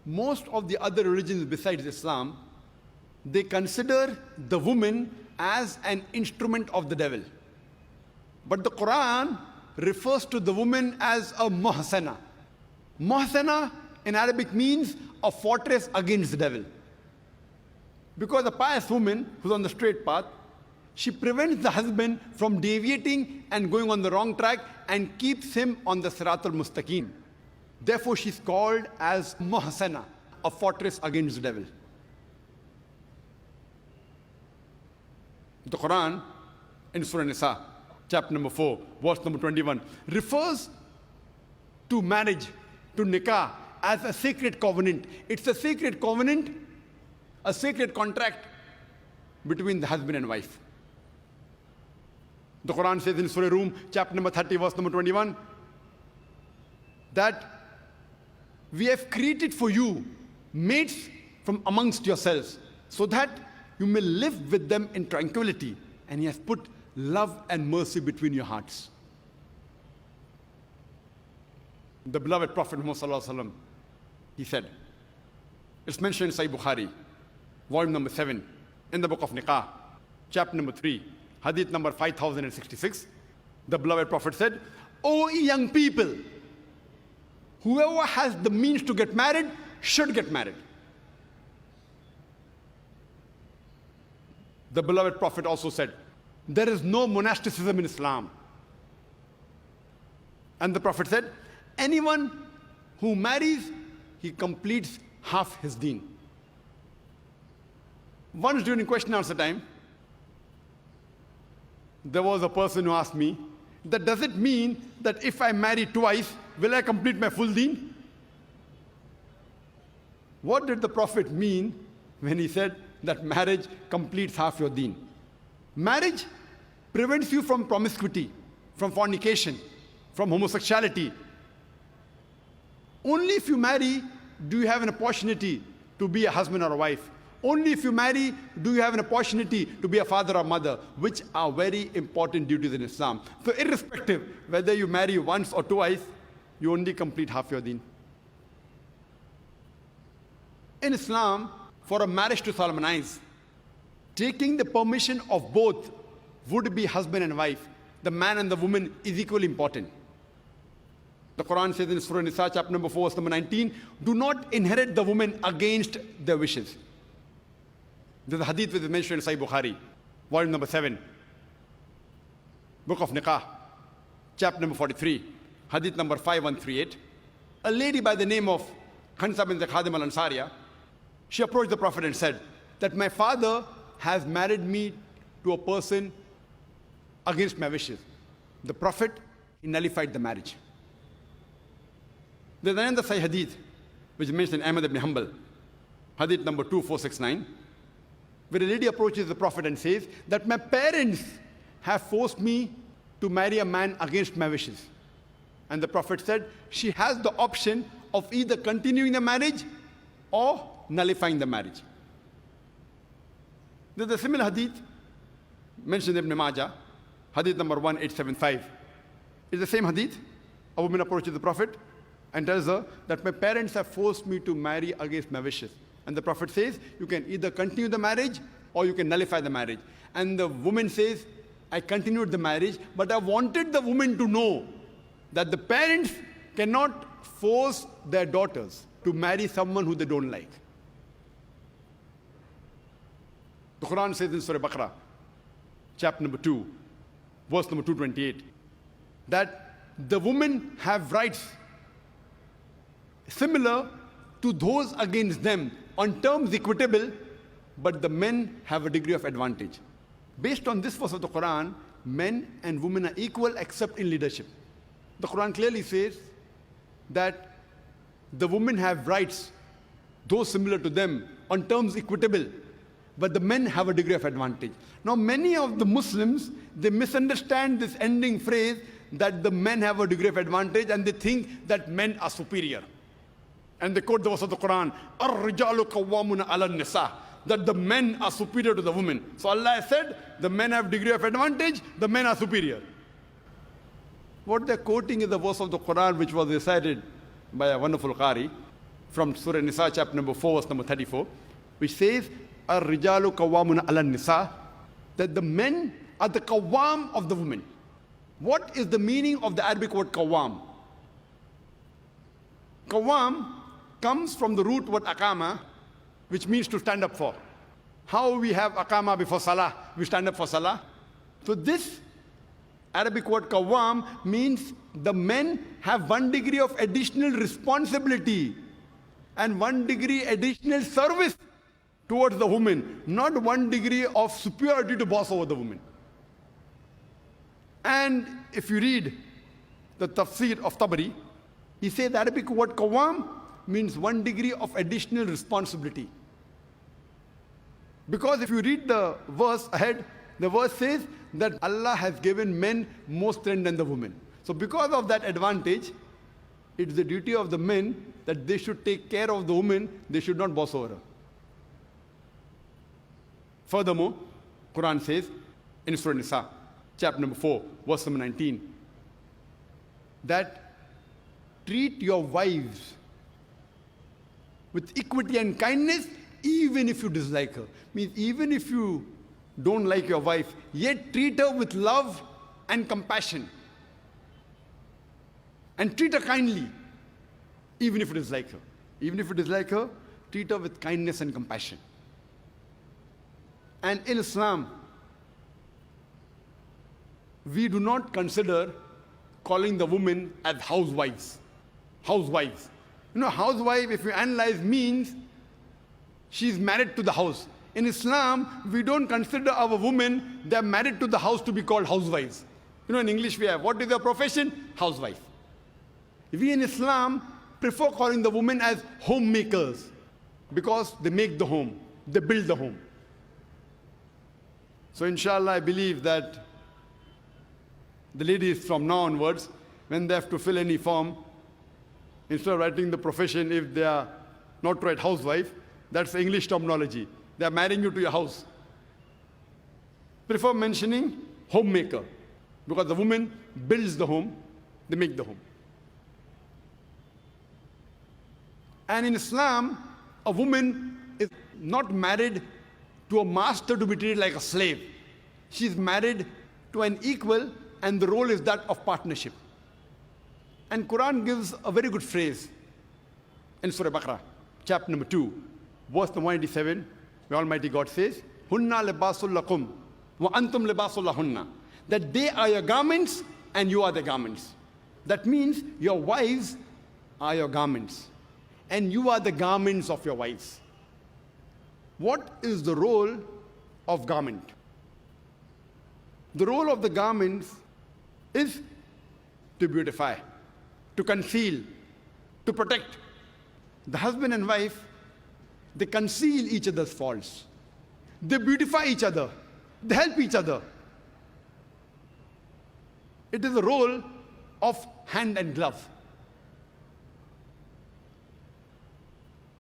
most of the other religions besides Islam, they consider the woman as an instrument of the devil. But the Quran refers to the woman as a muhsana. Muhsana in Arabic means a fortress against the devil. Because a pious woman who's on the straight path, she prevents the husband from deviating and going on the wrong track and keeps him on the Siratul Mustaqim. Therefore, she's called as muhsana, a fortress against the devil. The Quran in Surah Nisa, chapter number 4, verse number 21, refers to marriage, to nikah, as a sacred covenant. It's a sacred covenant, a sacred contract between the husband and wife. The Quran says in Surah Rum, chapter number 30, verse number 21, that we have created for you mates from amongst yourselves, so that you may live with them in tranquility, and He has put love and mercy between your hearts. The beloved Prophet Muhammad, he said, it's mentioned in Sahih Bukhari, volume number 7, in the book of Nikah, chapter number 3, hadith number 5066. The beloved Prophet said, "O young people, whoever has the means to get married should get married." The beloved Prophet also said, there is no monasticism in Islam. And the Prophet said, anyone who marries, he completes half his deen. Once during question and answer time, there was a person who asked me, that does it mean that if I marry twice, will I complete my full deen? What did the Prophet mean when he said that marriage completes half your deen? Marriage prevents you from promiscuity, from fornication, from homosexuality. Only if you marry do you have an opportunity to be a husband or a wife. Only if you marry do you have an opportunity to be a father or mother, which are very important duties in Islam. So irrespective whether you marry once or twice, you only complete half your deen. In Islam, for a marriage to solemnize, taking the permission of both would-be husband and wife, the man and the woman, is equally important. The Quran says in Surah Nisa, chapter number 4, verse number 19, do not inherit the woman against their wishes. There's a hadith which is mentioned in Sahih Bukhari, volume number 7, book of Nikah, chapter number 43, hadith number 5138. A lady by the name of Khansa bint Khadim al-Ansariya, she approached the Prophet and said that my father has married me to a person against my wishes. The Prophet, he nullified the marriage. There's another Sahih hadith which is mentioned in Ahmad ibn Hanbal, hadith number 2469, where a lady approaches the Prophet and says that my parents have forced me to marry a man against my wishes. And the Prophet said she has the option of either continuing the marriage or nullifying the marriage. There's a similar hadith mentioned in Ibn Majah, hadith number 1875. It's the same hadith. A woman approaches the Prophet and tells her that my parents have forced me to marry against my wishes. And the Prophet says, you can either continue the marriage or you can nullify the marriage. And the woman says, I continued the marriage, but I wanted the woman to know that the parents cannot force their daughters to marry someone who they don't like. The Quran says in Surah Baqarah, chapter number 2, verse number 228, that the women have rights similar to those against them on terms equitable, but the men have a degree of advantage. Based on this verse of the Quran, men and women are equal except in leadership. The Quran clearly says that the women have rights, those similar to them, on terms equitable, but the men have a degree of advantage. Now, many of the Muslims, they misunderstand this ending phrase that the men have a degree of advantage, and they think that men are superior. And they quote the verse of the Quran, "Ar-rijalu qawwamuna 'ala an-nisa," that the men are superior to the women. So Allah said, the men have degree of advantage, the men are superior. What they're quoting is the verse of the Quran which was recited by a wonderful Qari. from Surah Nisa, chapter number 4, verse number 34, which says, Ar-rijalu qawwamuna 'ala nisa, that the men are the qawwam of the women. What is the meaning of the Arabic word qawwam? Qawwam comes from the root word aqama, which means to stand up for. How we have aqama before salah, we stand up for salah. So this Arabic word qawwam means the men have 1 degree of additional responsibility and 1 degree additional service towards the woman, not 1 degree of superiority to boss over the woman. And if you read the tafsir of Tabari, he says the Arabic word qawwam means 1 degree of additional responsibility. Because if you read the verse ahead, the verse says that Allah has given men more strength than the women. So because of that advantage, it's the duty of the men that they should take care of the woman, they should not boss over her. Furthermore, Quran says in Surah Nisa, chapter number 4, verse number 19, that treat your wives with equity and kindness even if you dislike her. Means even if you don't like your wife, yet treat her with love and compassion. And treat her kindly, even if you dislike her. Even if you dislike her, treat her with kindness and compassion. And in Islam, we do not consider calling the women as housewives. Housewives. You know, housewife, if you analyze, means she's married to the house. In Islam, we don't consider our women, they're married to the house, to be called housewives. You know, in English we have, what is their profession? Housewife. We in Islam prefer calling the women as homemakers because they make the home, they build the home. So inshallah, I believe that the ladies from now onwards, when they have to fill any form, instead of writing the profession, if they are not to write housewife, that's the English terminology. They are marrying you to your house. Prefer mentioning homemaker, because the woman builds the home, they make the home. And in Islam, a woman is not married to a master to be treated like a slave. She is married to an equal, and the role is that of partnership. And Quran gives a very good phrase in Surah Baqarah, chapter number 2, verse number 187, where Almighty God says, Hunna libasul lakum wa antum libasul lahunna. That they are your garments and you are the garments. That means your wives are your garments and you are the garments of your wives. What is the role of garment? The role of the garments is to beautify, to conceal, to protect. The husband and wife, they conceal each other's faults. They beautify each other. They help each other. It is the role of hand and glove.